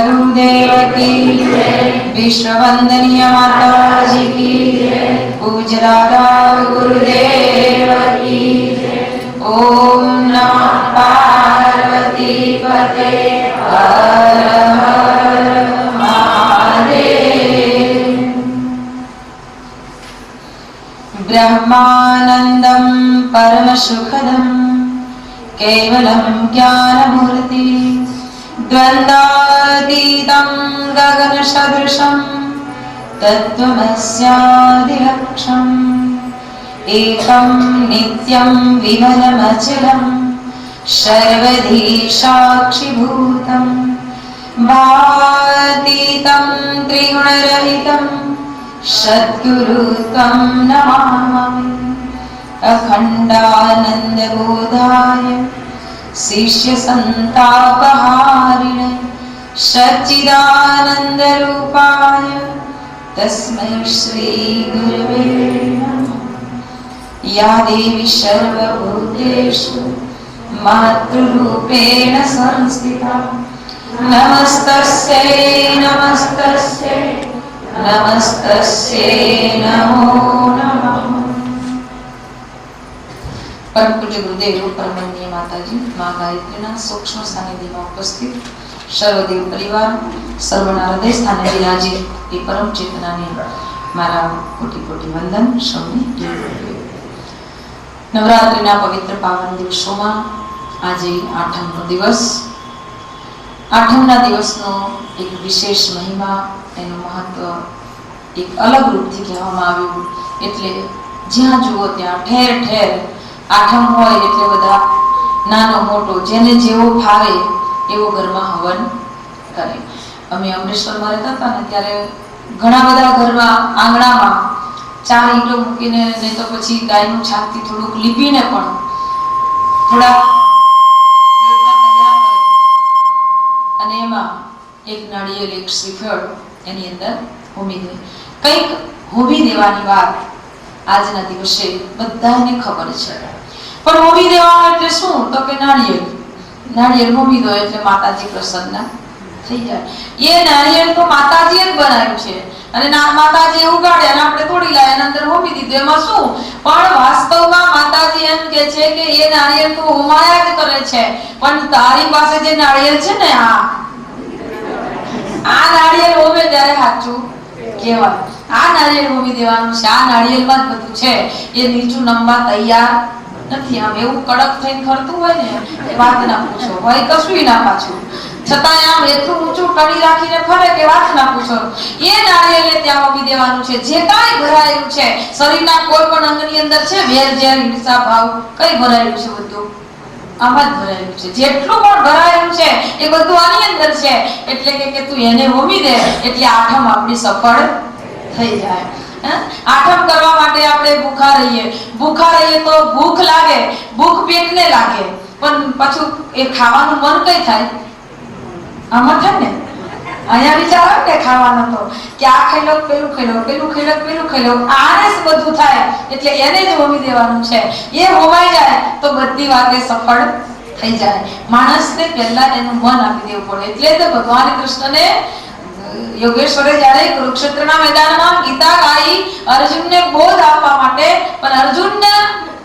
गुरुदेव की विश्ववंदनीय माता जी की पूज्य दादा गुरुदेव की। ओम नमः पार्वती पते हर हर महादेव। ब्रह्मानंदं परमसुखदं केवलं ज्ञानमूर्ति द्वन्द्वातीतं गगनसदृशं तत्त्वमस्यादिलक्ष्यम् एकं नित्यं विमलमचलं सर्वधी साक्षिभूतं भावातीतं त्रिगुणरहितं सद्गुरुत्वं नमामि। अखण्डानन्दबोधाय शिष्यसन्तापहारिणे सच्चिदानन्दरूपाय तस्मै श्रीगुरवे नमः। या देवी सर्वभूतेषु मातृरूपेण संस्थिता नमस्तस्यै नमस्तस्यै नमस्तस्यै नमो नमः। परम पूज्य गुरुदेव परमनीय माताजी माँ गायत्रीना सूक्ष्म सानिध्यમાં ઉપસ્થિત સર્વદેવ પરિવાર સર્વના હૃદય સ્થાને વિરાજે એ પરમ ચેતનાને મારા કોટી કોટી વંદન સૌને નવરાત્રિના પવિત્ર પાવન દિવસોમાં આજે આઠમનો દિવસ આઠમના દિવસનો એક વિશેષ મહિમા એનું મહત્વ એક અલગ રૂપથી કહેવામાં આવ્યું એટલે જ્યાં જુઓ ત્યાં ઠેર ઠેર આઠમ હોય એટલે બધા નાનો મોટો જેને જેવો ફાવે એવો ઘરમાં હવન કરે। અમે અમરેશ્વરમાં રહેતા હતા ને ત્યારે ઘણા બધા ઘરમાં આંગણામાં ચાર ઈંટો મૂકીને નહીં તો પછી ગાયનું છાપથી થોડુંક લીપીને પણ થોડા અને એમાં એક નાળિયેર એક શ્રીફળ એની અંદર હોમી દે। કંઈક હોમી દેવાની વાત આજના દિવસે બધાને ખબર છે પણ હોમી દેવાનું એટલે શું તો કે નાળિયેર હોમી દો એટલે માતાજી પ્રસન્ન થઈ જાય। એ નાળિયેર તો માતાજીએ જ બનાવ્યું છે અને માતાજીએ ઉગાડ્યા અને આપણે તોડી લાવ્યા અને અંદર હોમી દીધું એમાં શું પણ વાસ્તવમાં માતાજી એમ કહે છે કે એ નાળિયેર તો હોમાયા જ કરે છે પણ તારી પાસે જે નાળિયેર છે ને આ નાળિયેર હોમે ત્યારે સાચું કહેવાય। આ નાળિયેર હોમી દેવાનું છે। આ નાળિયેરમાં જ બધું છે એ નીચું નમવા તૈયાર નથી। આમ એવું કડક થઈને ફરતું હોય ને એ વાત ના પૂછો હોય કશું ના પાછું છતાં આમ એટલું ઊંચું કડી રાખીને ફરે કે વાત ના પૂછો। એ નાળિયેરને ત્યાં હોમી દેવાનું છે। જે કાંઈ ભરાયેલું છે શરીરના કોઈ પણ અંગની અંદર છે વેર ઝેર હિંસા ભાવ કઈ ભરાયેલું છે બધું આમાં જ ભરાયેલું છે। જેટલું પણ ભરાયેલું છે એ બધું આની અંદર છે એટલે કે તું એને હોમી દે એટલે આઠમ આપણી સફળ થઈ જાય। આઠમ કરવા માટે આપણે ભૂખા રહીએ તો ભૂખ લાગે ભૂખ પેટને લાગે પણ પાછું એ ખાવાનું મન કઈ થાય આમાં થાય ને અહીંયા વિચાર આવે ને ખાવાનો તો કે આ ખાઈ લો પેલું ખાઈ લો પેલું ખાઈ લો પેલું ખાઈ લો આને જ બધું થાય એટલે એને જ હોમી દેવાનું છે। એ હોમાઈ જાય તો બધી વાતે સફળ થઈ જાય। માણસને પહેલા એનું મન આપી દેવું પડે એટલે તો ભગવાન કૃષ્ણને યોગેશ્વરે જ્યારે કુરુક્ષેત્રના મેદાનમાં ગીતા ગાઈ અર્જુનને બોધ આપવા માટે પણ અર્જુનને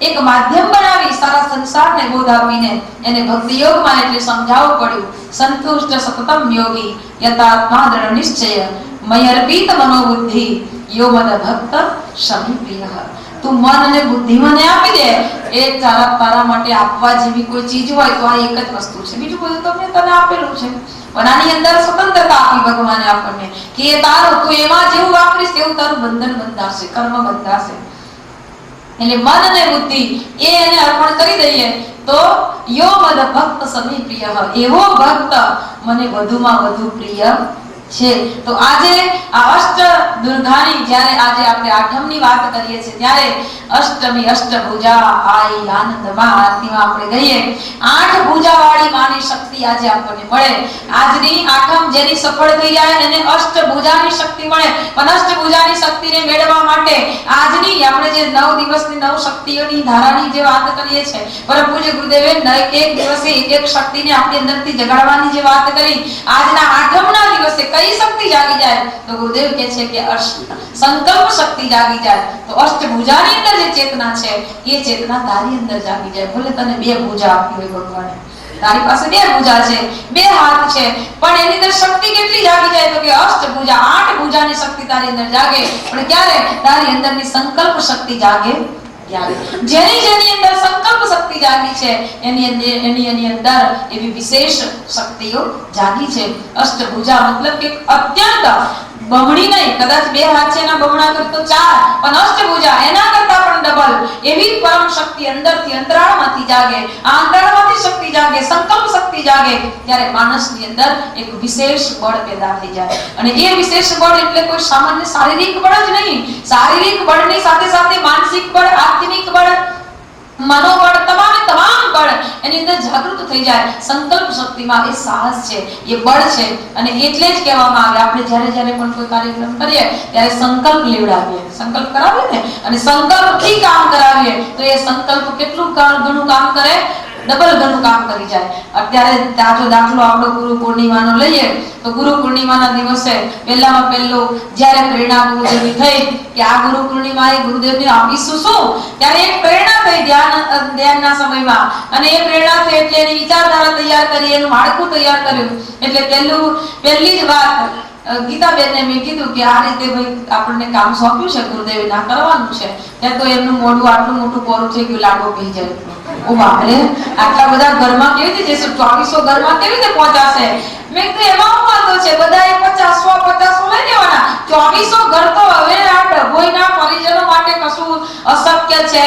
એક માધ્યમ બનાવી સારા સંસારને બોધ આપીને એને ભક્તિ યોગમાં એટલે સમજાવવું પડ્યું। સંતુષ્ટ સતતમ યોગી યથાત્મા દ્રઢ નિશ્ચય મયર્પિત મનોબુદ્ધિ યો મદ ભક્ત સમીપ્રિય। તું મન અને બુદ્ધિ મને આપી દે એ તારા માટે આપવા જેવી કોઈ ચીજ હોય તો આ એક જ વસ્તુ છે। બીજું બધું તો મેં તને આપેલું છે પણ આની અંદર સ્વતંત્રતા આપી ભગવાને આપણને કે એ તારું તું એમાં જેવું વાપરીશ તેવું તારું બંધન બંધાશે કર્મ બંધાશે। એટલે મન અને બુદ્ધિ એ એને અર્પણ કરી દઈએ તો યો મદ ભક્ત સમી પ્રિય એવો ભક્ત મને વધુમાં વધુ પ્રિય છે। તો આજે આ અષ્ટ દુર્ગાની જ્યારે આજે આપણે આઠમની વાત કરીએ છીએ ત્યારે અષ્ટમી અષ્ટભુજા આઈ આનંદમાં આરતીમાં આપણે ગઈએ 8 ભુજાવાળી માની શક્તિ આજે આપણને મળે। આજની આઠમ જેની સફળ થઈ જાય એને અષ્ટભુજાની શક્તિ મળે। પણ અષ્ટભુજાની શક્તિને મેળવવા માટે આજની આપણે જે 9 દિવસની 9 શક્તિઓની ધારાની જે વાત કરીએ છીએ પરમ પૂજ્ય ગુરુદેવે એક દિવસે એક શક્તિને આપણી અંદરથી જગાડવાની જે વાત કરી આજના આઠમના દિવસે કઈ શક્તિ જાગી જાય તો ગુરુદેવ કહે છે કે સંકલ્પ શક્તિ જાગી જાય। તો અષ્ટભુજાની અંદર જે ચેતના છે એ ચેતના તારી અંદર જાગી જાય। ભલે તને 2 ભુજા આપી હોય ભગવાને, તારી પાસે 2 ભુજા છે, 2 હાથ છે, પણ એની અંદર શક્તિ કેટલી જાગી જાય તો કે અષ્ટભુજા 8 ભુજાની શક્તિ તારી અંદર જાગે। પણ ક્યારે? તારી અંદરની સંકલ્પ શક્તિ જાગે। જેની અંદર સંકલ્પ શક્તિ જાગી છે એની અંદર એવી વિશેષ શક્તિઓ જાગી છે। અષ્ટભુજા મતલબ કે અત્યંત બમણી નહીં, કદાચ 2 હાથ છે એના બમણા કર તો 4, પણ અષ્ટભુજા એના કરતા પણ ડબલ એવી પરમ શક્તિ અંદરથી અંતરાળમાંથી જાગે। આ અંતરાળમાંથી શક્તિ જાગે, સંકલ્પ શક્તિ જાગે ત્યારે માણસની અંદર એક વિશેષ બળ પેદા થઈ જાય। અને એ વિશેષ બળ એટલે કોઈ સામાન્ય શારીરિક બળ જ નહીં, શારીરિક બળની સાથે સાથે માનસિક બળ, આત્મિક બળ, મનોબળ, તમામ બળ એની અંદર જાગૃત થઈ જાય। સંકલ્પ શક્તિમાં એ સાહસ છે, એ બળ છે। અને એટલે જ કહેવામાં આવે આપણે જ્યારે પણ કોઈ કાર્યક્રમ કરીએ ત્યારે સંકલ્પ લેવડાવીએ, સંકલ્પ કરાવીએ ને, અને સંકલ્પથી કામ કરાવીએ તો એ સંકલ્પ કેટલું ઘણું કામ કરે, ડબલ ઘણું કામ કરી જાય। અત્યારે તાજો દાખલો આપણો ગુરુ પૂર્ણિમાનો લઈએ તો ગુરુ પૂર્ણિમાના દિવસે પહેલામાં પહેલું જ્યારે પ્રેરણા ગુરુદેવની થઈ કે આ ગુરુ પૂર્ણિમાએ ગુરુદેવને આપીશું શું, ત્યારે એક પ્રેરણા થઈ ધ્યાનના સમયમાં, અને એ પ્રેરણા થઈ એટલે એની વિચારધારા તૈયાર કરી, એનું માળખું તૈયાર કર્યું। એટલે પહેલી જ વાત ગીતાબેનને મેં કીધું કે આ રીતે ભાઈ આપણને કામ સોંપ્યું છે ગુરુદેવે, ના કરવાનું છે, ત્યાં તો એમનું મોઢું આટલું મોટું કોરું થઈ ગયું, લાડવો પી જાય। ઓ બાપરે, આટલા બધા ઘરમાં કેવી રીતે જશે, 2400 ઘરમાં કેવી રીતે પહોંચાશે? મેં કીધું એમાં શું વાંધો છે, બધાએ 50 લઈ લેવાના, 2400 ઘર તો હવે આ ડભોઈના પરિજનો માટે કશું અશક્ય છે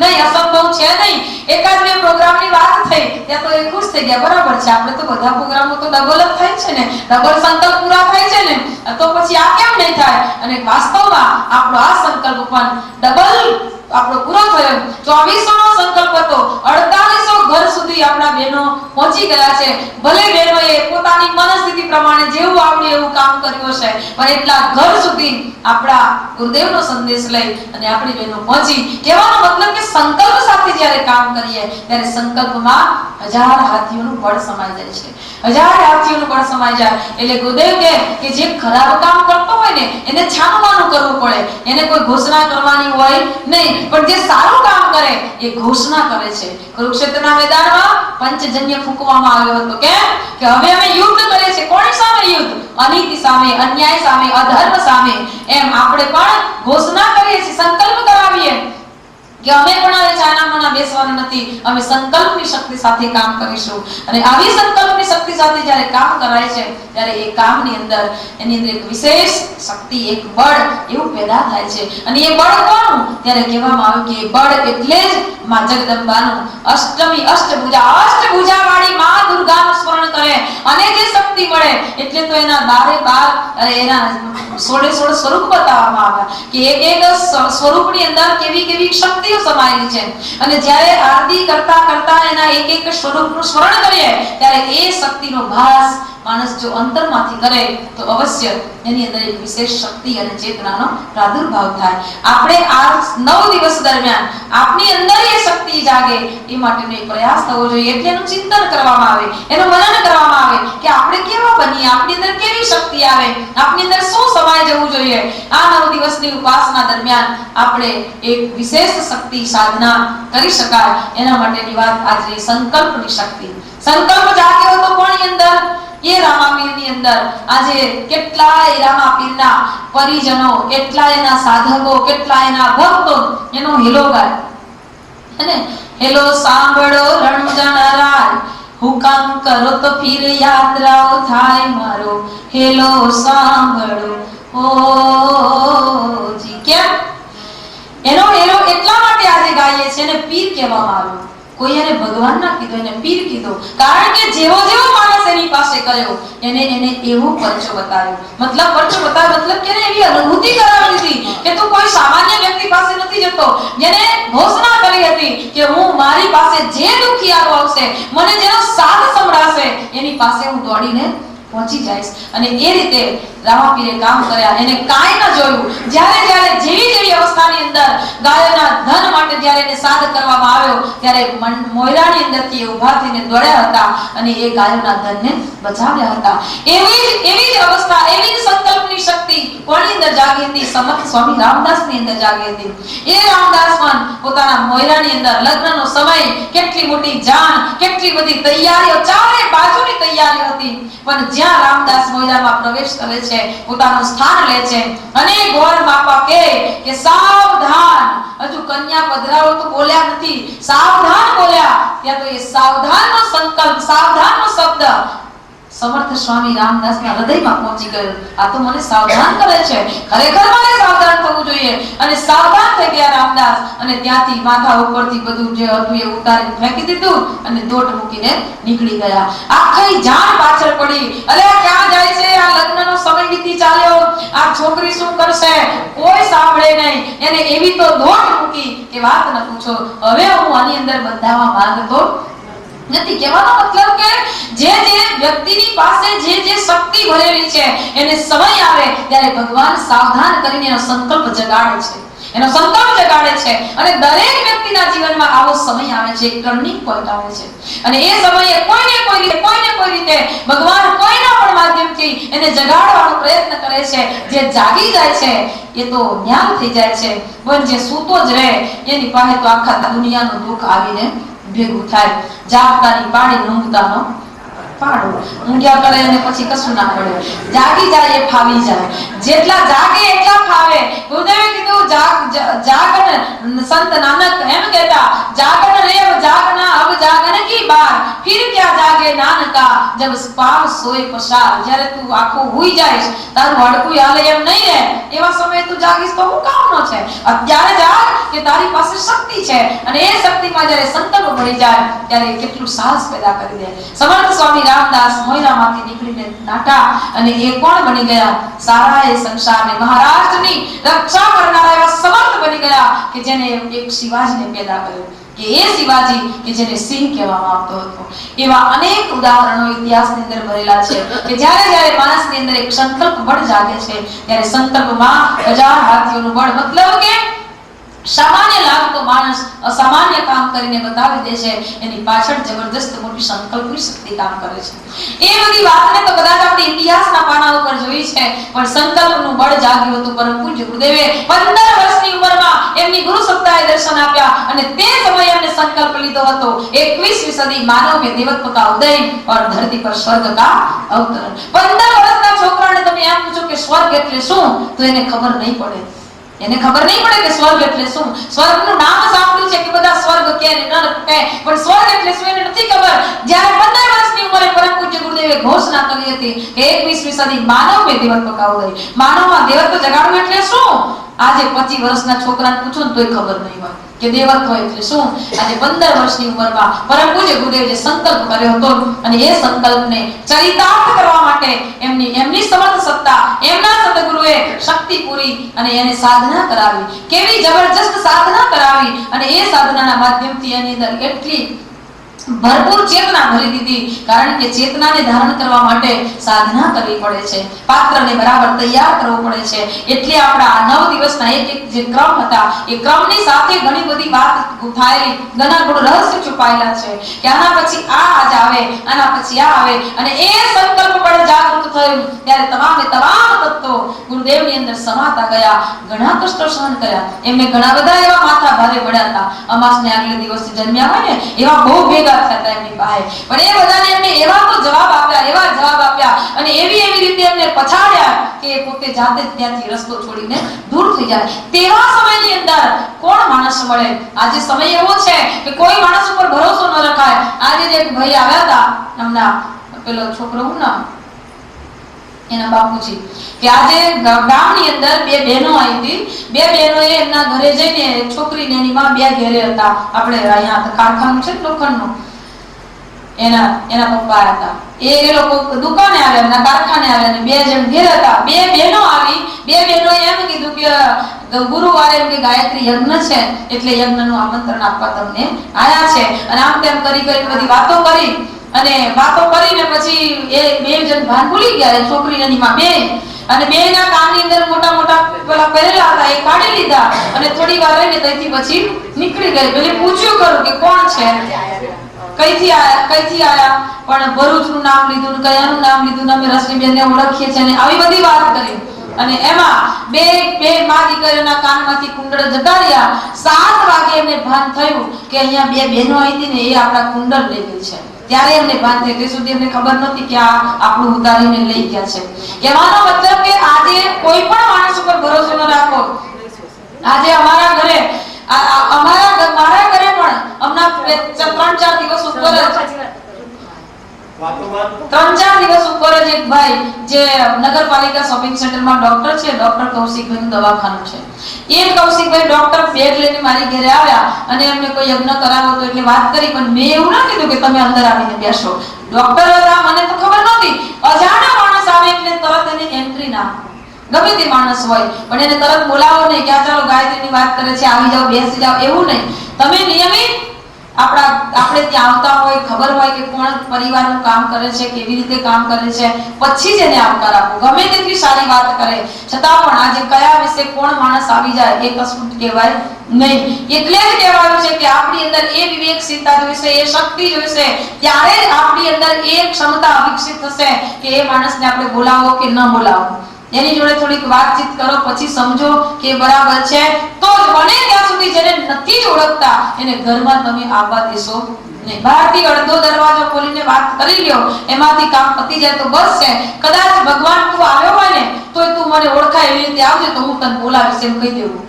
નહીં, અસંભવ છે નહીં। એકાદ 2 પ્રોગ્રામની વાત થઈ ત્યાં તો એ ખુશ થઈ ગયા, બરાબર છે, આપણે તો બધા પ્રોગ્રામો તો ડબલ જ થાય છે ને, ડબલ સંકલ્પ પૂરા થાય છે ને, તો પછી આ કેમ નહીં થાય? અને વાસ્તવમાં આપણો આ સંકલ્પ પણ ડબલ આપણો પૂરો થયો। 2400 નો સંકલ્પ હતો, 4800 ઘર સુધી આપણા બહેનો પહોંચી ગયા છે। ભલે બહેનોએ પોતાની મનસ્થિતિ પ્રમાણે જેવું આવડે એવું કામ કર્યું હશે, પણ એટલા ઘર સુધી આપણા ગુરુદેવનો સંદેશ લઈ અને આપણી બહેનો પહોંચી। કહેવાનો મતલબ કે સંકલ્પ સાથે જ્યારે કામ કરીએ ત્યારે સંકલ્પમાં 1000 હાથીઓનું બળ સમાઈ જાય છે, 1000 હાથીઓનું બળ સમાઈ જાય। એટલે ગુરુદેવ કે જે ખરાબ કામ કરતો હોય ને એને છાનવાનું કરવું પડે, એને કોઈ ઘોષણા કરવાની હોય નહીં, પણ જે સારું કામ કરે એ ઘોષણા કરે છે। કુરુક્ષેત્રના મેદાનમાં પંચજન્ય ફૂંકવામાં આવ્યો હતો કે હવે અમે યુદ્ધ કરીએ છીએ, કોની સામે યુદ્ધ? અનીતિ સામે, અન્યાય સામે, અધર્મ સામે। એમ આપણે પણ ઘોષણા કરીએ છીએ, સંકલ્પ કરાવીએ કે અમે પણ હવે ચાનામાના બેસવાના નથી, અમે સંકલ્પની શક્તિ સાથે કામ કરીશું। અને આવી સંકલ્પની શક્તિ સાથે જ્યારે કામ કરાય છે ત્યારે એ કામની અંદર એની અંદર એક વિશેષ શક્તિ, એક બળ એવું પેદા થાય છે। અને એ બળ કોનું? ત્યારે કહેવામાં આવ્યું કે એ બળ એટલે જ માં જગદંબાનું અષ્ટમી અષ્ટભુજા વાળી માં દુર્ગાનું સ્મરણ કરે અને જે શક્તિ મળે એટલે તો એના 12 એના 16 સ્વરૂપ બતાવવામાં આવ્યા કે એક સ્વરૂપની અંદર કેવી શક્તિઓ સમાયેલી છે। અને જ્યારે આરતી કરતા એના એક સ્વરૂપનું સ્મરણ કરીએ ત્યારે એ શક્તિનો ભાસ માણસ જો અંતરમાંથી કરે તો અવશ્ય એની અંદર એક વિશેષ શક્તિ અને ચેતનાનો પ્રાદુર્ભાવ થાય। આપણે આ 9 દિવસ દરમિયાન આપની અંદર એ શક્તિ જાગે એ માટેનો એક પ્રયાસ થવો જોઈએ। એટલે એનું ચિંતન કરવામાં આવે, એનું મનન કરવામાં આવે કે આપણે કેવા બનીએ, આપની અંદર કેવી શક્તિ આવે, આપની અંદર શું સમાઈ જવું જોઈએ। આ 9 દિવસની ઉપાસના દરમિયાન આપણે એક વિશેષ શક્તિ સાધના કરી શકાય એના માટેની વાત આજે સંકલ્પની શક્તિ। સંકલ્પ જાગ્યો તો કોની અંદર? એ રામાપીરની અંદર આજે કેટલાય રામાપીરના પરિજનો, કેટલાય એના સાધકો, કેટલાય એના ભક્તો એનો હેલો ગાય અને હેલો સાંભળો રણજનરાય, હુકમ કરો તો ફિર યાત્રાઓ થાય મારો, હેલો સાંભળો ઓજી। કેમ? એનો હેલો એટલા માટે આજે ગાઈએ છે ને પીર કહેવામાં આવ્યો। કોઈ એને ભગવાન ના કીધો, એને પીર કીધો, કારણ કે જેવો જેવો માણસ એની પાસે ગયો એને એવો પરચો બતાવ્યો. મતલબ પરચો બતાવ્યો મતલબ કે એવી અનુભૂતિ કરાવી દીધી કે તું કોઈ સામાન્ય વ્યક્તિ પાસે નથી જતો. જેને ઘોષણા કરી હતી કે હું મારી પાસે જે દુખિયારો આવશે, મને જેનો સાથ સંભળાશે એની પાસે હું દોડીને પહોંચી જઈશ. અને એ રીતે રામાપીરે કામ કર્યા. એને કાંઈ ન જોયું. જ્યારે જ્યારે જેવી અવસ્થાની અંદર ગાયોના ધન માટે જ્યારે એને સાધ કરવામાં આવ્યો ત્યારે મોયરાની અંદરથી ઊભા થઈને દોડ્યા હતા અને એ ગાયોના ધનને બચાવ્યા હતા. એવી જ અવસ્થા, એવી જ સંકલ્પની શક્તિ કોની અંદર જાગી હતી? સમર્થ સ્વામી રામદાસની અંદર જાગી હતી. એ રામદાસ પણ પોતાના મોયરાની અંદર લગ્નનો સમય, કેટલી મોટી જાન, કેટલી બધી તૈયારીઓ, ચારે બાજુની તૈયારીઓ હતી. પણ જ્યાં રામદાસ મોયરામાં પ્રવેશ કરે છે, પોતાનું સ્થાન લે છે અને ગોર બાપા કે સાવધાન, હજુ કન્યા પધરાવો તો બોલ્યા નથી, સાવધાન બોલ્યા. ત્યાં તો એ સાવધાનનો સંકલ્પ, સાવધાનનો શબ્દ સમર્થ સ્વામી રામદાસના હૃદયમાં પહોંચી ગયો. આ તો મને સાવધાન કરે છે, ખરેખર મારે સાવધાન થવું જોઈએ. અને સાવધાન થઈ ગયા રામદાસ અને ત્યાંથી માથા ઉપરથી બધું જે હતું એ ઉતારીને ફેંકી દીધું અને દોટ મૂકીને નીકળી ગયા. આખી જાન પાછળ પડી. અરે ક્યાં જાય છે? આ લગ્નનો સમય વીતી ચાલ્યો, આ છોકરી શું કરશે? કોઈ સાંભળે નહીં. એને એવી તો દોટ મૂકી કે વાત ન પૂછો. હવે હું આની અંદર બંધાવા માંગતો નથી. કહેવાનો મતલબ કે જે વ્યક્તિની પાસે જે શક્તિ ભરેલી છે એને સમય આવે ત્યારે ભગવાન સાવધાન કરીને એનો સંકલ્પ જગાડે છે, એનો સંકલ્પ જગાડે છે. અને દરેક વ્યક્તિના જીવનમાં આવો સમય આવે છે, એક ટર્નિંગ પોઈન્ટ આવે છે. અને એ સમયે કોઈને કોઈ રીતે ભગવાન કોઈના પણ માધ્યમથી એને જગાડવાનો પ્રયત્ન કરે છે. જે જાગી જાય છે એ તો જ્ઞાન થઈ જાય છે. પણ જે સૂતો જ રહે એની પાસે તો આખા દુનિયાનું દુઃખ આવીને ભેગું થાય. જાગતાની પાડી, ઊંઘતાનો પાડો. ઊંઘ્યા કરે અને પછી કશું ના પડે. જાગી જાય એ ફાવી જાય. જેટલા જાગે એટલા ફાવે. ગુરુદેવે કીધું જાગન, સંત નાનક એમ કહેતા, જાગન રેવ જાગના અબ જાગન કી બાર, ફિર ક્યા જાગે નાનકા જબ પાવ સોય પસાર. જ્યારે તું આખો હુઈ જાય, તારું હાડકું હાલે એમ નહીં રહે, એવા સમયે તું જાગીશ તો હું કામનો છે? અત્યારે જાગ કે તારી પાસે શક્તિ છે. અને એ શક્તિમાં જ્યારે સંકલ્પ ભળી જાય ત્યારે કેટલું સાહસ પેદા કરી દે. સમર્થ સ્વામી રામદાસ મોયરામાંથી નીકળીને નાટા અને એ કોણ બની ગયા? સારા એ સંસારને, મહારાષ્ટ્રની રક્ષા કરનારા એવા સમર્થ બની ગયા કે જેને એક શિવાજીને પેદા કર્યો. કે એ શિવાજી કે જેને સિંહ કહેવામાં આવતો હતો. એવા અનેક ઉદાહરણો ઇતિહાસની અંદર ભરેલા છે કે જ્યારે માણસની અંદર એક સંકલ્પ બળ જાગે છે ત્યારે સંકલ્પમાં 1000 હાથીઓનું બળ. મતલબ કે સામાન્ય લાગતો માણસ અસામાન્ય કામ કરીને બતાવી દે છે. એની પાછળ જબરદસ્ત મોટી સંકલ્પની શક્તિ કામ કરે છે. એ બધી વાતને તો કદાચ આપણે ઇતિહાસના પાના ઉપર જોઈ છે, પણ સંકલ્પનું બળ જાગ્યું હતું. પરમ પૂજ્ય ગુરુદેવે 15 વર્ષની ઉંમરમાં એમની ગુરુ સત્તાએ દર્શન આપ્યા અને તે સમયે એમને સંકલ્પ લીધો હતો 21મી સદી માનવ में देवत्व का उदय और धरती पर स्वर्ग का अवतरण. 15 વર્ષના છોકરાને તમે એમ પૂછો કે સ્વર્ગ એટલે શું, તો એને ખબર નહીં પડે. એને ખબર નહીં પડે કે સ્વર્ગ એટલે શું. સ્વર્ગનું નામ સાંભળ્યું છે કે બધા સ્વર્ગ કહે ને નરક કહે, પણ સ્વર્ગ એટલે શું એને નથી ખબર. જ્યારે 15 વર્ષની ઉંમરે પરમ પૂજ્ય ગુરુદેવે ઘોષણા કરી હતી કે 21મી સદી માનવ में देवत्व का उदय, માનવમાં દેવત્વ જગાડવું એટલે શું. આજે 25 વર્ષના છોકરાને પૂછો ને તોય ખબર નહીં હોય કે દેવત્વ એટલે શું. આજે 15 વર્ષની ઉંમરમાં પરમ પૂજ્ય ગુરુદેવ જે સંકલ્પ કર્યો હતો અને એ સંકલ્પને ચરિતાર્થ કરવા માટે એમની સમર્થ સત્તા, એમના સદગુરુએ શક્તિ પૂરી અને એને સાધના કરાવી. કેવી જબરજસ્ત સાધના કરાવી અને એ સાધનાના માધ્યમથી એની અંદર એટલી ભરપૂર ચેતના ભરી દીધી. કારણ કે ચેતનાને ધારણ કરવા માટે સાધના કરવી પડે છે, પાત્રને બરાબર તૈયાર કરવું પડે છે. એટલે આપણા આ 9 દિવસના એક જે ક્રમ હતા એ ક્રમની સાથે ઘણી બધી વાત ગુંથાયેલી, ઘણા ગુણ રહસ્ય છુપાયેલા છે કે આના પછી આ જ આવે, આના પછી આ આવે. અને એ સંકલ્પ પણ જાગૃત થયું ત્યારે તમામે તમામ તત્વો ગુરુદેવની અંદર સમાતા ગયા. ઘણા કષ્ટો સહન કર્યા. એમને ઘણા બધા એવા માથા ભારે પડ્યા હતા. અમાસને આગલે દિવસે જન્મ્યા હોય ને એવા બહુ ભેગા થતા એમની પાસે. પણ એ બધાને એમને એવા તો જવાબ આપ્યા અને એવી રીતે એમને પછાડ્યા કે પોતે જાતે જ ત્યાંથી રસ્તો છોડીને દૂર થઈ જાય. તેવા સમયની અંદર કોણ માણસ મળે? આજે સમય એવો છે કે કોઈ માણસ ઉપર ભરોસો ન રખાય. આજે એક ભાઈ આવ્યા હતા, એમના પેલો છોકરો હું નામ એના બાપુજી કે આજે ગામની અંદર બે બહેનો આવી હતી, બે બહેનોએ એમના ઘરે જઈને છોકરીને એની માં બે ઘરે હતા, આપણે અહીંયા કારખાનું છે લોખંડનું, એના પપ્પા હતા, એ લોકો દુકાને આવ્યા, એમના કારખાને આવ્યા અને બે જણ ઘેર હતા. બે બહેનો આવી, બે બહેનોએ એમ કીધું કે ગુરુવારે એમ કે ગાયત્રી યજ્ઞ છે એટલે યજ્ઞનું આમંત્રણ આપવા તમને આયા છે. અને આમ તેમ કરી બધી વાતો કરી અને વાતો કરીને પછી એ બે જણ ભાન ભૂલી ગયા, છોકરી એની માં બે, અને બે ના કાનની અંદર મોટા મોટા પેલા પહેરેલા હતા એ કાઢી લીધા અને થોડી વાર રહીને ત્યાંથી પછી નીકળી ગઈ. પેલે પૂછ્યું કરું કે કોણ છે, કઈથી આયા, પણ ભરૂચનું નામ લીધું, કયાનું નામ લીધું, અમે રશ્મિબેનને ઓળખીએ છીએ ને આવી બધી વાત કરી. અને એમાં બે માં દીકરીઓના કાનમાંથી કુંડળ જતા રહ્યા. 7 વાગે એમને ભાન થયું કે અહીંયા બે બહેનો આવી હતી ને એ આપણા કુંડળ લઈ ગઈ છે. ત્યારે એમને ભાન થયું, તે સુધી એમને ખબર નહોતી કે આ આપણું ઉતારીને લઈ ગયા છે. કહેવાનો મતલબ કે આજે કોઈ પણ માણસ ઉપર ભરોસો ન રાખો. આજે અમારા ઘરે મારા ઘરે પણ હમણાં 3-4 દિવસ ઉપર જ એક ભાઈ જે નગરપાલિકા શોપિંગ સેન્ટરમાં ડોક્ટર છે, ડોક્ટર કૌશિકભાઈ નું દવાખાનું છે, એ કૌશિકભાઈ ડોક્ટર બેગ લઈને મારી ઘરે આવ્યા અને એમને કોઈ યજ્ઞ કરાવો તો એટલે વાત કરી, પણ મેં એવું ના કીધું કે તમે અંદર આવીને બેસો. ડોક્ટર હતા, મને તો ખબર નહોતી. અજાણ્યો માણસ આવે એટલે તરત એને એન્ટ્રી ના, ગમે તે માણસ હોય પણ એને તરત બોલાવો નહીં કે ચાલો ગાયત્રીની વાત કરે છે આવી જાઓ બેસી જાઓ, એવું નહીં. તમે નિયમિત આપણે ત્યાં આવતા હોય, ખબર હોય કે કોણ પરિવારનું કામ કરે છે, કેવી રીતે કામ કરે છે, પછી જ એને આવકાર આપો. ગમે તેટલી સારી વાત કરે છતાં પણ આજે કયા વિશે કોણ માણસ આવી જાય એ કશું કહેવાય નહીં. એટલે જ કહેવાયું છે કે આપણી અંદર એ વિવેકશીલતા જોઈશે, એ શક્તિ જોઈશે, ત્યારે જ આપણી અંદર એ ક્ષમતા વિકસિત થશે કે એ માણસને આપણે બોલાવો કે ન બોલાવો, એની જોડે થોડીક વાતચીત કરો, પછી સમજો કે બરાબર છે. તો જ બને ત્યાં સુધી જેને નથી જ ઓળખતા એને ઘરમાં તમે આવવા દેશો નહીં. બહારથી અડધો દરવાજો ખોલીને વાત કરી લ્યો, એમાંથી કામ પતી જાય તો બસ છે. કદાચ ભગવાન તું આવ્યો હોય ને તોય તું મને ઓળખાય એવી રીતે આવજે તો હું તને બોલાવીશ એમ કહી દેવું.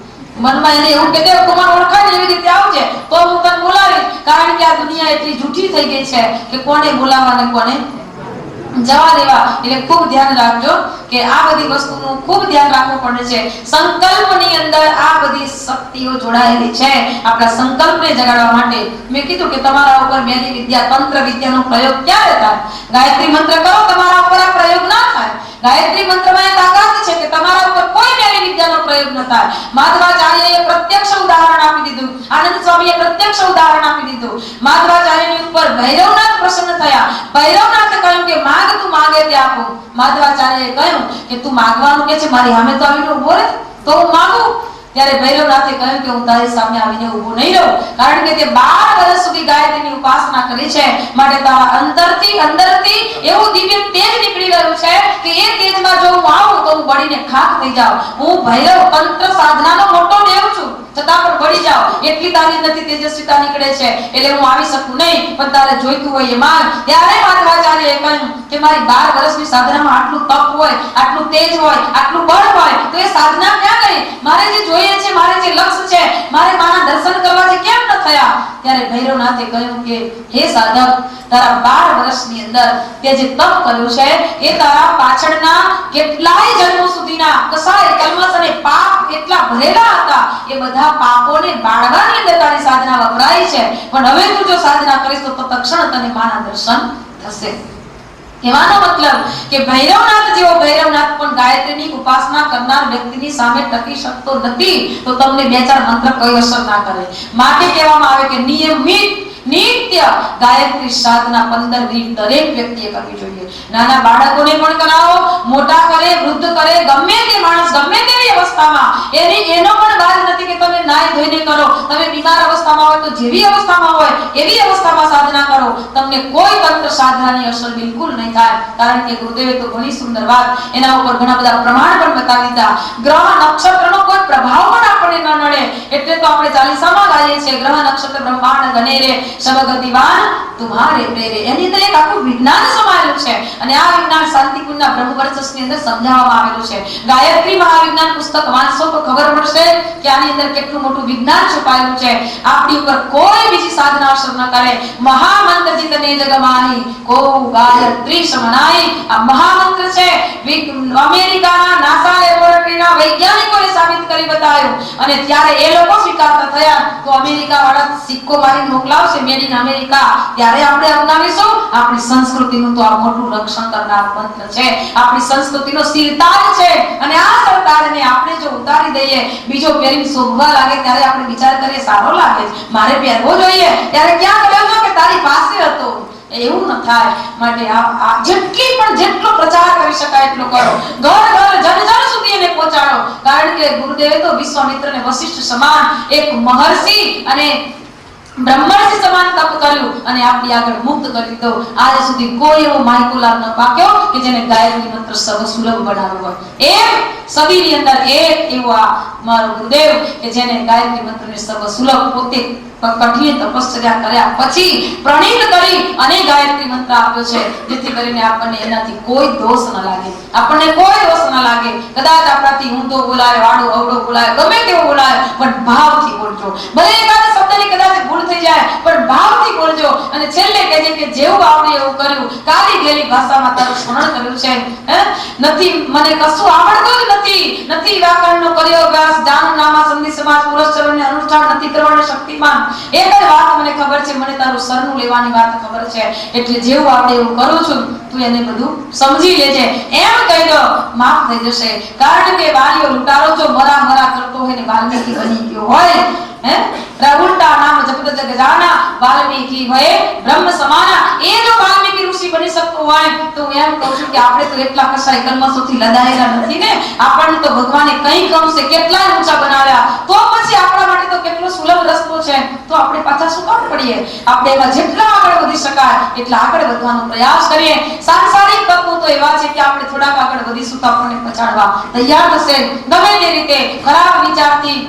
મનમાં એને એવું કહી દેવું તું મને ઓળખાય એવી રીતે આવજે તો હું તને બોલાવીશ. કારણ કે આ દુનિયા એટલી જૂઠી થઈ ગઈ છે કે કોને બોલાવવા ને કોને જવા દેવા. એટલે ખૂબ ધ્યાન રાખજો કે આ બધી વસ્તુનું ખૂબ ધ્યાન રાખવું પડે છે. સંકલ્પની અંદર આ બધી શક્તિઓ જોડાયેલી છે આપણા સંકલ્પને જગાડવા માટે. મેં કીધું કે તમારા ઉપર મેરી વિદ્યા, તંત્ર વિદ્યાનો પ્રયોગ ક્યારે થાય? ગાયત્રી મંત્ર કરો, તમારા ઉપર આ પ્રયોગ ના થાય. ગાયત્રી મંત્રમાં એ તાકાત છે કે તમારા ઉપર કોઈ મેરી વિદ્યાનો પ્રયોગ ન થાય. માધવાચાર્યએ પ્રત્યક્ષ ઉદાહરણ આપી દીધું, આનંદ સ્વામીએ પ્રત્યક્ષ ઉદાહરણ આપી દીધું. માધવાચાર્યની ઉપર ભૈરવનાથ પ્રસન્ન થયા. ભૈરવનાથે કહ્યું કે માગ તું માગે તે આપું. માધવાચાર્યએ કહ્યું કે તું માગવાનું કે છે, મારી સામે તો આવીને ઉભો રહે તો હું માગું. ત્યારે ભૈરવનાથે કહ્યું કે હું તારી સામે આવીને ઊભો નહીં રહું, કારણ કે તે 12 વર્ષ સુધી ગાયત્રીની ઉપાસના કરી છે, માટે તારા અંદરથી એવું દિવ્ય તેજ નીકળી રહ્યું છે કે એ તેજમાં જો હું આવું તો હું બળીને ખાક થઈ જાઉં. હું ભૈરવ તંત્ર સાધનાનો મોટો દેવ છું, છતાં પણ બળી જાઉં એટલી તારી અંદરથી તેજસ્વીતા નીકળે છે, એટલે હું આવી શકું નહીં, પણ તારે જોઈતું હોય એ માંગ. ત્યારે માધવાચાર્યએ કહ્યું કે મારી 12 વર્ષની સાધનામાં આટલું તપ હોય, આટલું તેજ હોય, આટલું બળ હોય તો એ સાધના ક્યાં ગઈ? મારે જે જોઈએ છે, મારે જે લક્ષ્ય છે, મારે માના દર્શન કરવા છે, કેમ ન થયા? ત્યારે ભૈરવનાથે કહ્યું કે હે સાધક, તારા 12 વર્ષની અંદર તે જે તપ કર્યું છે એ તારા પાછળના કેટલાય જન્મો સુધીના કસાય કલ્મશ અને પાપ એટલા ભરેલા હતા, એ બધા પાપોને બાળવાની અંદર તારી સાધના વપરાય છે. પણ હવે તું જો સાધના કરીશ તો તત્ક્ષણ તને માના દર્શન થશે. કહેવાનો મતલબ કે ભૈરવનાથ જેવો ભૈરવનાથ પણ ગાયત્રીની ઉપાસના કરનાર વ્યક્તિની સામે ટકી શકતો નથી, તો તમને 2-4 મંત્ર કોઈ અસર ના કરે. માટે કહેવામાં આવે કે નિત્ય ગાયત્રી સાધના 15-20 દરેક વ્યક્તિએ કરવી જોઈએ. નાના બાળકોને પણ કરાવો, મોટા કરે, વૃદ્ધ કરે, ગમે તે માણસ ગમે તેવી અવસ્થામાં એનો પણ બાદ નથી કે તમે નાઈ ધોઈને કરો. તમે બીમાર અવસ્થામાં હોય તો જેવી અવસ્થામાં હોય એવી અવસ્થામાં સાધના કરો, તમને કોઈ તંત્ર સાધનાની અસર બિલકુલ નહીં થાય. કારણ કે ગુરુદેવે તો ઘણી સુંદર વાત એના ઉપર ઘણા બધા પ્રમાણ પણ બતાવી દીધા. ગ્રહ નક્ષત્રનો કોઈ પ્રભાવ પણ આપણને ન નડે, એટલે તો આપણે ચાલીસામાં ગાઈએ છીએ, ગ્રહ નક્ષત્ર બ્રહ્માંડ ગનેરે સબગતિવાન તુમ્હારે પ્રેરે. એની અંદર એક આખું વિજ્ઞાન સમાયેલું છે અને આ વિજ્ઞાન શાંતિકુંજના બ્રહ્મવર્ચસની અંદર સમજાવવામાં આવેલું છે. ગાયત્રી મહાવિજ્ઞાન પુસ્તક વાંચશો તો ખબર પડશે કે આની અંદર કેટલું મોટું વિજ્ઞાન છુપાયેલું છે. આપણી ઉપર કોઈ બીજી સાધના અસર ન કરે. મહામંત્ર જીતને જગમાહી કો ગાયત્રી સમનાઈ. આ મહામંત્ર છે. અમેરિકાના નાસા લેબોરેટરીના વૈજ્ઞાનિકોએ સાબિત કરી બતાવ્યું અને ત્યારે એ લોકો સ્વીકારતા થયા તો અમેરિકા વાળા સિક્કો મારી મોકલાવશે મેડ ઇન અમેરિકા, ત્યારે આપણે અપનાવીશું. આપણી સંસ્કૃતિનું તો આ મોટું રક્ષણ કરનાર મંત્ર છે. આપણી સંસ્કૃતિનો સિરતાજ છે અને આ સરતાજને આપણે જો ઉતારી દઈએ, બીજો પહેરીને શોભવા લાગે ત્યારે આપણે વિચાર કરીએ સારો લાગે છે, મારે પહેરવો જોઈએ, ત્યારે ક્યાં ગયો કે તારી પાસે હતો. એવું ન થાય. માટે આ જેટલો પ્રચાર કરી શકાય એટલો કરો. ઘર ઘર જન જન સુધી એને પહોંચાડો. કારણ કે ગુરુદેવે તો વિશ્વામિત્રને વશિષ્ઠ સમાન એક મહર્ષિ અને બ્રહ્મર્ષિ સમાન તપ કર્યું અને આપણી આગળ મુક્ત કરી દો. આજ સુધી કોઈ એવો માયકોલાલ ન પાક્યો કે જેને ગાયત્રી મંત્ર સર્વ સુલભ બનાવ્યો હોય. એમ સદીની અંદર એક એવો આ મારો ગુરુદેવ કે જેને ગાયત્રી મંત્રને સર્વ સુલભ પોતે કઠિન તપસ્યા કર્યા પછી પ્રણીત કરી અને ગાયત્રી મંત્ર આપ્યો છે, જેથી કરીને આપણને એનાથી કોઈ દોષ ન લાગે. આપણને કોઈ દોષ ન લાગે. કદાચ આપણાથી ઊંધો બોલાય, વાળો અવળો બોલાય, ગમે તેવો બોલાય, પણ ભાવથી બોલજો. ભલે એકાદ શબ્દની કદાચ ભૂલ થઈ જાય, પણ ભાવથી બોલજો. અને છેલ્લે કહેજે કે જેવું આવડે એવું કર્યું. કાલી ગેલી ભાષામાં તારું સ્મરણ કર્યું છે. નથી મને કશું આવડતું જ નથી વ્યાકરણનો કર્યો અભ્યાસ, જાન નામા સંધિ સમાસ પુરસ્ચરણને અનુષ્ઠાન નથી કરવાની શક્તિમાન. એક જ વાત મને ખબર છે, મને તારું સરનું લેવાની વાત ખબર છે, એટલે જેવું આવડે એવું કરું છું, તું એને બધું સમજી લેજે. એમ કહી દો, માફ થઈ જશે. કારણ કે વાલીઓ લૂંટારો જો મરા કરતો હોય ને વાલ્મીકી બની ગયો હોય, ઉલ્ટા નામ જપત જગ જાના વાલ્મીકી ભય બ્રહ્મ સમાના. એ જો વાલ્મીકી ઋષિ બની શકતો હોય તો હું એમ કહું છું કે આપણે તો એટલા કસાય કલ્મશોથી લદાયેલા નથી ને. આપણને તો ભગવાને કઈ કમસે કેટલા ઊંચા બનાવ્યા, તો પછી આપણા માટે તો કેટલો સુલભ રસ્તો છે. તો આપણે પાછા શું કામ પડીએ? આપણે એમાં જેટલા આગળ વધી શકાય એટલા આગળ વધવાનો પ્રયાસ કરીએ. સાંસારિક તત્વો તો એવા છે કે આપણે થોડાક આગળ વધીશું તો આપણને પછાડવા તૈયાર થશે. ગમે તે રીતે ખરાબ વિચારથી,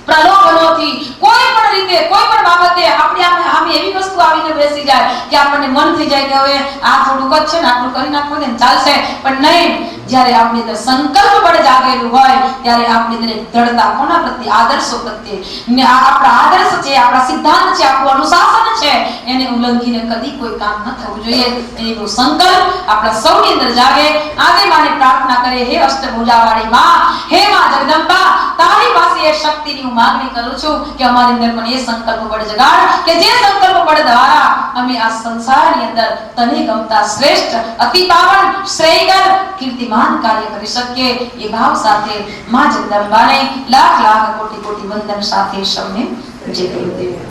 પ્રલોભનોથી, કોઈ પણ રીતે, કોઈ પણ બાબતે આપણે આમ એવી વસ્તુ આવીને બેસી જાય કે આપણને મન થઈ જાય કે હવે આ થોડુંક જ છે ને આટલું કરી નાખો ને ચાલશે. પણ નહીં, જ્યારે આપણી અંદર સંકલ્પ બળ જાગેલું હોય ત્યારે આપણી અંદર દ્રઢતા કોના પ્રત્યે? આદર્શો પ્રત્યે. આપણા આદર્શ છે, આપણા સિદ્ધાંત છે, આપણું અનુશાસન છે, એને ઉલ્લંઘીને કદી કોઈ કામ ન થવું જોઈએ. એવો સંકલ્પ આપણા સૌની અંદર જાગે. આજે માને પ્રાર્થના કરે, હે અષ્ટભુજાવાળી માં, હે માં જગદંબા, તારી પાસે એ શક્તિની હું માંગણી કરું છું કે અમારી અંદર પણ એ સંકલ્પ બળ જગાડ કે જે સંકલ્પ બળ દ્વારા અમે આ સંસારની અંદર તને ગમતા શ્રેષ્ઠ, અતિ પાવન, શ્રેયગર, કીર્તિમાન કાર્ય કરી શકીએ. એ ભાવ સાથે માં જગદંબાને લાખ લાખ કોટી કોટી વંદન સાથે સૌને જય ગુરુદેવ.